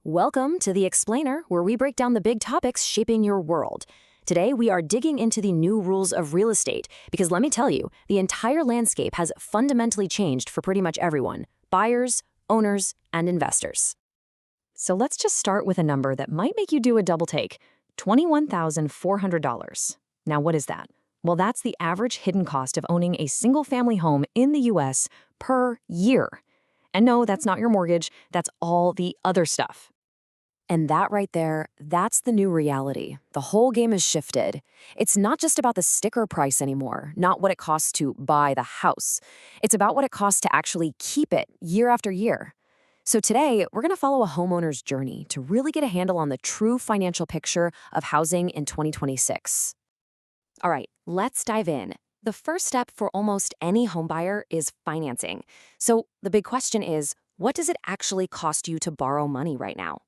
Welcome to The Explainer, where we break down the big topics shaping your world. Today, we are digging into the new rules of real estate, because let me tell you, the entire landscape has fundamentally changed for pretty much everyone: buyers, owners, and investors. So let's just start with a number that might make you do a double take: $21,400. Now, what is that? Well, that's the average hidden cost of owning a single-family home in the US per year. And no, that's not your mortgage, that's all the other stuff. And that right there, that's the new reality. The whole game has shifted. It's not just about the sticker price anymore, not what it costs to buy the house. It's about what it costs to actually keep it year after year. So today, we're going to follow a homeowner's journey to really get a handle on the true financial picture of housing in 2026. All right, let's dive in. The first step for almost any homebuyer is financing. So the big question is, what does it actually cost you to borrow money right now?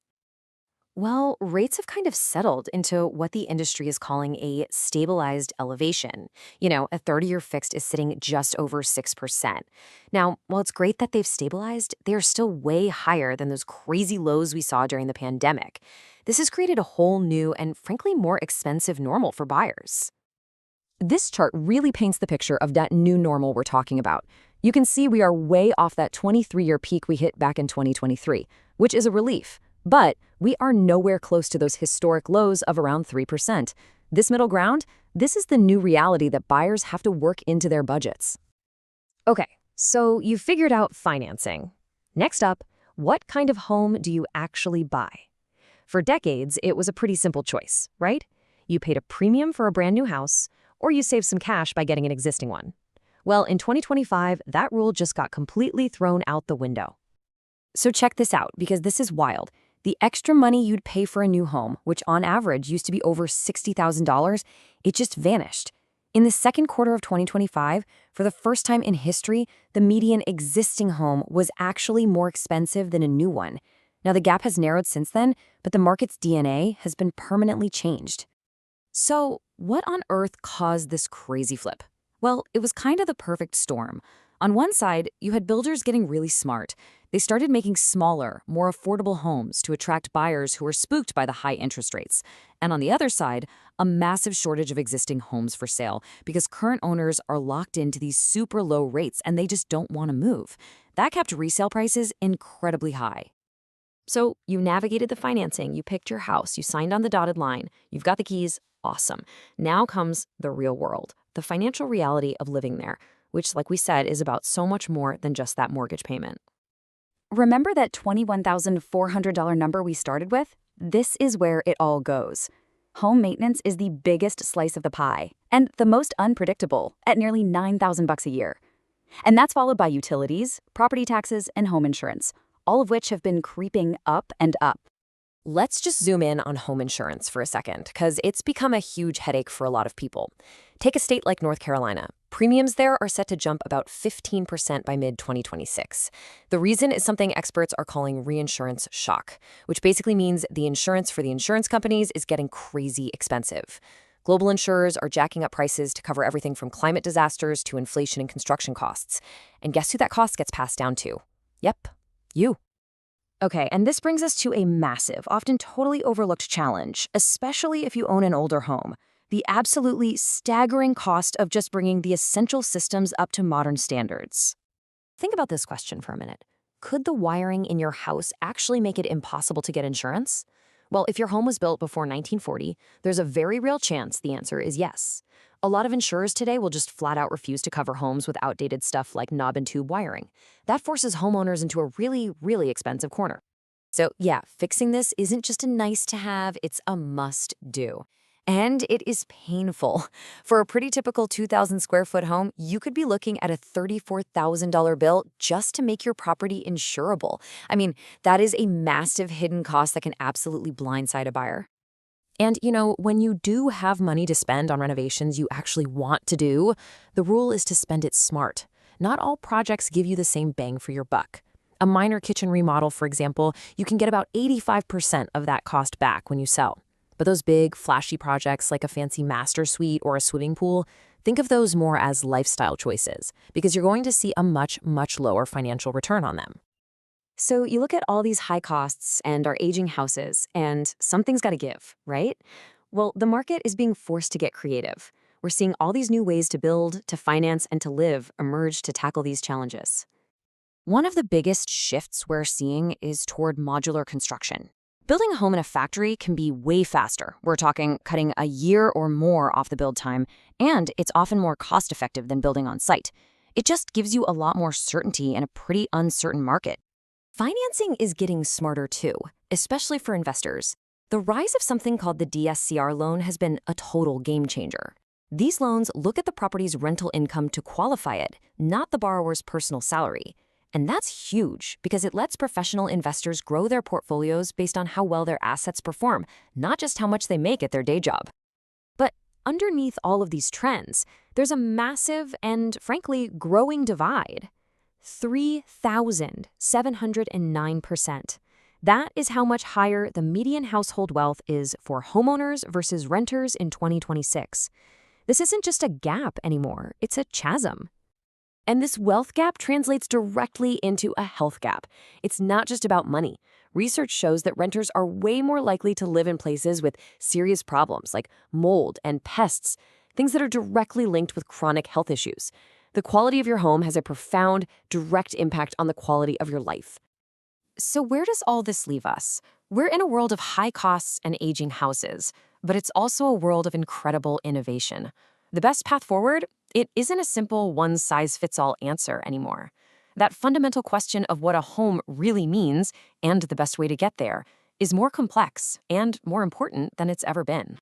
Well, rates have kind of settled into what the industry is calling a stabilized elevation. A 30-year fixed is sitting just over 6%. Now, while it's great that they've stabilized, they are still way higher than those crazy lows we saw during the pandemic. This has created a whole new and frankly more expensive normal for buyers. This chart really paints the picture of that new normal we're talking about. You can see we are way off that 23-year peak we hit back in 2023, which is a relief. But we are nowhere close to those historic lows of around 3%. This middle ground, this is the new reality that buyers have to work into their budgets. Okay, so you figured out financing. Next up, what kind of home do you actually buy? For decades, it was a pretty simple choice, right? You paid a premium for a brand new house, or you saved some cash by getting an existing one. Well, in 2025, that rule just got completely thrown out the window. So check this out, because this is wild. The extra money you'd pay for a new home, which on average used to be over $60,000, it just vanished. In the second quarter of 2025, for the first time in history, the median existing home was actually more expensive than a new one. Now, the gap has narrowed since then, but the market's DNA has been permanently changed. So, what on earth caused this crazy flip? Well, it was kind of the perfect storm. On one side, you had builders getting really smart. They started making smaller, more affordable homes to attract buyers who were spooked by the high interest rates. And on the other side, a massive shortage of existing homes for sale because current owners are locked into these super low rates and they just don't want to move. That kept resale prices incredibly high. So you navigated the financing, you picked your house, you signed on the dotted line, you've got the keys, awesome. Now comes the real world, the financial reality of living there, which, like we said, is about so much more than just that mortgage payment. Remember that $21,400 number we started with? This is where it all goes. Home maintenance is the biggest slice of the pie, and the most unpredictable, at nearly $9,000 a year. And that's followed by utilities, property taxes, and home insurance, all of which have been creeping up and up. Let's just zoom in on home insurance for a second, because it's become a huge headache for a lot of people. Take a state like North Carolina. Premiums there are set to jump about 15% by mid-2026. The reason is something experts are calling reinsurance shock, which basically means the insurance for the insurance companies is getting crazy expensive. Global insurers are jacking up prices to cover everything from climate disasters to inflation and construction costs. And guess who that cost gets passed down to? Yep, you. Okay, and this brings us to a massive, often totally overlooked challenge, especially if you own an older home: the absolutely staggering cost of just bringing the essential systems up to modern standards. Think about this question for a minute. Could the wiring in your house actually make it impossible to get insurance? Well, if your home was built before 1940, there's a very real chance the answer is yes. A lot of insurers today will just flat out refuse to cover homes with outdated stuff like knob and tube wiring. That forces homeowners into a really, really expensive corner. So yeah, fixing this isn't just a nice to have, it's a must do. And it is painful. For a pretty typical 2,000 square foot home, you could be looking at a $34,000 bill just to make your property insurable. I mean, that is a massive hidden cost that can absolutely blindside a buyer. And, when you do have money to spend on renovations you actually want to do, the rule is to spend it smart. Not all projects give you the same bang for your buck. A minor kitchen remodel, for example, you can get about 85% of that cost back when you sell. But those big, flashy projects like a fancy master suite or a swimming pool, think of those more as lifestyle choices because you're going to see a much, much lower financial return on them. So you look at all these high costs and our aging houses, and something's got to give, right? Well, the market is being forced to get creative. We're seeing all these new ways to build, to finance, and to live emerge to tackle these challenges. One of the biggest shifts we're seeing is toward modular construction. Building a home in a factory can be way faster. We're talking cutting a year or more off the build time, and it's often more cost effective than building on site. It just gives you a lot more certainty in a pretty uncertain market. Financing is getting smarter too, especially for investors. The rise of something called the DSCR loan has been a total game changer. These loans look at the property's rental income to qualify it, not the borrower's personal salary. And that's huge because it lets professional investors grow their portfolios based on how well their assets perform, not just how much they make at their day job. But underneath all of these trends, there's a massive and, frankly, growing divide. 3,709%. That is how much higher the median household wealth is for homeowners versus renters in 2026. This isn't just a gap anymore, it's a chasm. And this wealth gap translates directly into a health gap. It's not just about money. Research shows that renters are way more likely to live in places with serious problems like mold and pests, things that are directly linked with chronic health issues. The quality of your home has a profound, direct impact on the quality of your life. So where does all this leave us? We're in a world of high costs and aging houses, but it's also a world of incredible innovation. The best path forward? It isn't a simple one-size-fits-all answer anymore. That fundamental question of what a home really means and the best way to get there is more complex and more important than it's ever been.